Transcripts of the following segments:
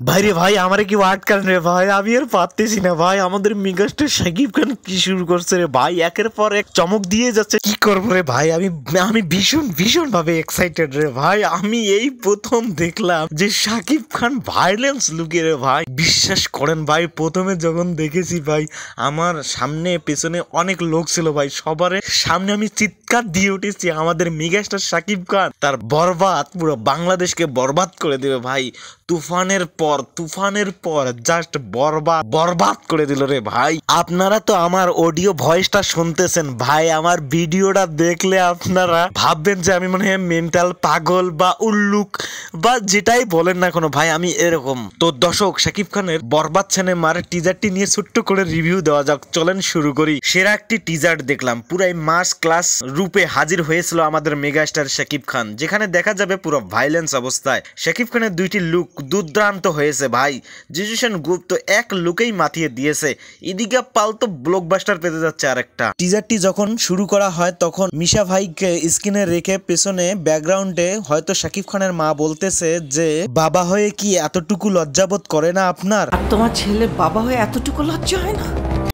ভাই রে ভাই আমারে কি ওয়াট করেন রে ভাই, আমি আর পারতেছি না ভাই। আমাদের মেগাস্টার শাকিব খান কি শুরু করছে রে ভাই, একের পর এক চমক দিয়ে যাচ্ছে। কি করবো রে ভাই, আমি ভীষণ ভীষণ ভাবে এক্সাইটেড রে ভাই। আমি এই প্রথম দেখলাম যে শাকিব খান ভাইলেন্স লুকে রে ভাই। বিশ্বাস করেন ভাই, প্রথমে যখন দেখেছি ভাই, আমার সামনে পেছনে অনেক লোক ছিল ভাই, সবার সামনে আমি চিৎকার দিয়ে উঠেছি আমাদের মেগাস্টার শাকিব খান তার বরবাদ, পুরো বাংলাদেশকে বরবাদ করে দেবে ভাই। তুফানের পর জাস্ট বরবাদ করে দিল রে ভাই। আপনারা তো আমার অডিও ভয়েসটা শুনতেছেন ভাই, আমার ভিডিওটা দেখলে আপনারা ভাববেন যে আমি মনে হয় মেন্টাল পাগল বা উল্লুক বা যেটাই বলেন না কোনো ভাই, আমি এরকম। তো দর্শক, শাকিব খানের বরবাদ সিনেমার টিজারটি নিয়ে ছোট্ট করে রিভিউ দেওয়া যাক, চলেন শুরু করি। সেরা একটি টিজার দেখলাম, পুরাই মাস ক্লাস রূপে হাজির হয়েছিল আমাদের মেগাস্টার শাকিব খান, যেখানে দেখা যাবে পুরো ভাইলেন্স অবস্থায়। শাকিব খানের দুইটি লুক দুর্দান্ত হয়েছে ভাই। জিজু সেনগুপ্ত এক লুকেই মাতিয়ে দিয়েছে, এদিকে পাল তো ব্লকবাস্টার পেতে যাচ্ছে আরেকটা। টিজারটি যখন শুরু করা হয় তখন মিশা ভাইকে স্ক্রিনে রেখে পেছনে ব্যাকগ্রাউন্ডে হয়তো শাকিব খানের মা বলতেছে যে বাবা হয়ে কি এতটুকু লজ্জাবোধ করে না আপনার, আর তোমার ছেলে বাবা হয়ে এতটুকু লজ্জা হয় না।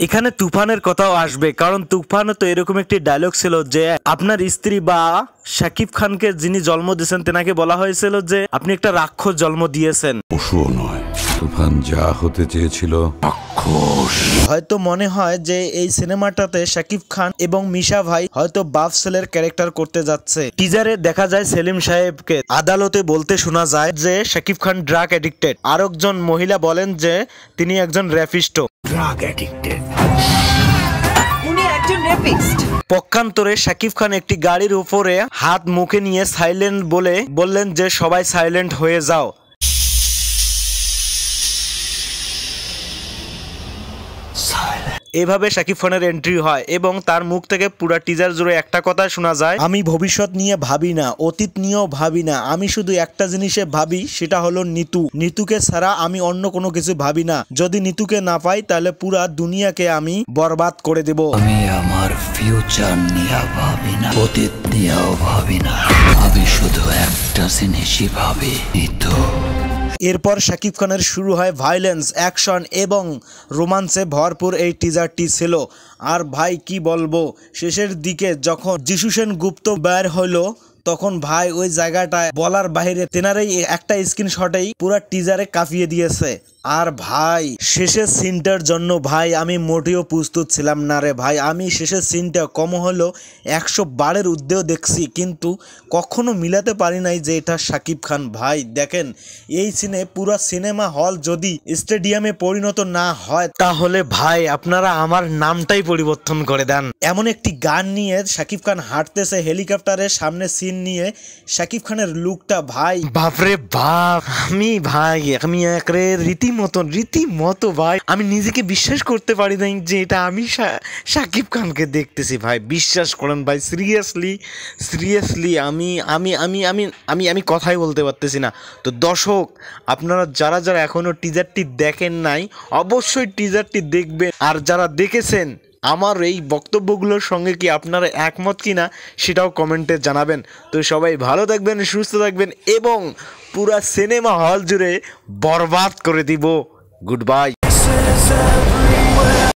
এখানে তুফানের কথাও আসবে, কারণ তুফানও তো এরকম একটি ডায়লগ ছিল যে আপনার স্ত্রী বা শাকিব খানকে যিনি জন্ম দিয়েছেন তেনাকে বলা হয়েছিল যে আপনি একটা রাক্ষস জন্ম দিয়েছেন। পশুও নয়, তুফান যা হতে চেয়েছিল রাক্ষস। হয়তো মনে হয় যে এই সিনেমাটাতে শাকিব খান এবং মিশা ভাই হয়তো বাপ ছেলের ক্যারেক্টার করতে যাচ্ছে। টিজারে দেখা যায় সেলিম সাহেবকে আদালতে বলতে শোনা যায় যে শাকিব খান ড্রাগ এডিক্টেড, আরেকজন মহিলা বলেন যে তিনি একজন র্যাপিস্ট। ড্রাগ এডিক্টেড, উনি একজন রেপিস্ট। পক্ষান্তরে শাকিব খান একটি গাড়ির উপরে হাত মুখে নিয়ে সাইলেন্ট বললেন যে সবাই সাইলেন্ট হয়ে যাও। এভাবে শাকিব খানের এন্ট্রি হয় এবং তার মুখ থেকে পুরো টিজার জুড়ে একটা কথা শোনা যায়, আমি ভবিষ্যৎ নিয়ে ভাবি না, অতীত নিয়েও ভাবি না, আমি শুধু একটা জিনিসে ভাবি, সেটা হলো নিতুকে ছাড়া আমি অন্য কোনো কিছু ভাবি না। যদি নিতুকে না পাই তাহলে পুরা দুনিয়াকে আমি বরবাদ করে দেব। আমি আমার ফিউচার নিয়ে ভাবি না, অতীত নিয়েও ভাবি না, আমি শুধু একটা জিনিসই ভাবি, নিতু। এরপর শাকিব খানের শুরু হয় ভাইলেন্স, অ্যাকশন এবং রোমান্সে ভরপুর এই টিজারটি ছিল। আর ভাই কি বলবো, শেষের দিকে যখন যিশু সেনগুপ্ত বের হলো তখন ভাই ওই জায়গাটায় বলার বাইরে, তেনারই একটা স্ক্রিনশটেই পুরো টিজারে কাঁপিয়ে দিয়েছে। আর ভাই শেষের সিনটার জন্য ভাই আমি মোটেও প্রস্তুত ছিলাম না রে ভাই। আমি শেষের সিনটা কম হলো 100 বারের উদ্দেও দেখছি, কিন্তু কখনো মিলাতে পারি নাই যে এটা শাকিব খান। ভাই দেখেন, এই সিনে পুরো সিনেমা হল যদি স্টেডিয়ামে পরিণত না হয় তাহলে ভাই আপনারা আমার নামটাই পরিবর্তন করে দেন। এমন একটি গান নিয়ে শাকিব খান হাঁটতেছে হেলিকপ্টারের সামনে, সিন নিয়ে শাকিব খানের লুকটা ভাই বাপরে বাপ। আমি একরে রীতিমতো ভাই আমি নিজেকে বিশ্বাস করতে পারি নাই যে এটা আমি শাকিব খানকে দেখতেছি ভাই। বিশ্বাস করেন ভাই, সিরিয়াসলি আমি কথাই বলতে পারতেছি না। তো দর্শক, আপনারা যারা এখনো টিজারটি দেখেন নাই অবশ্যই টিজারটি দেখবেন, আর যারা দেখেছেন আমার এই বক্তব্যগুলোর সঙ্গে কি আপনারা একমত কিনা সেটাও কমেন্টে জানাবেন। তো সবাই ভালো থাকবেন, সুস্থ থাকবেন এবং পুরা সিনেমা হল জুড়ে বরবাদ করে দিব। Good bye.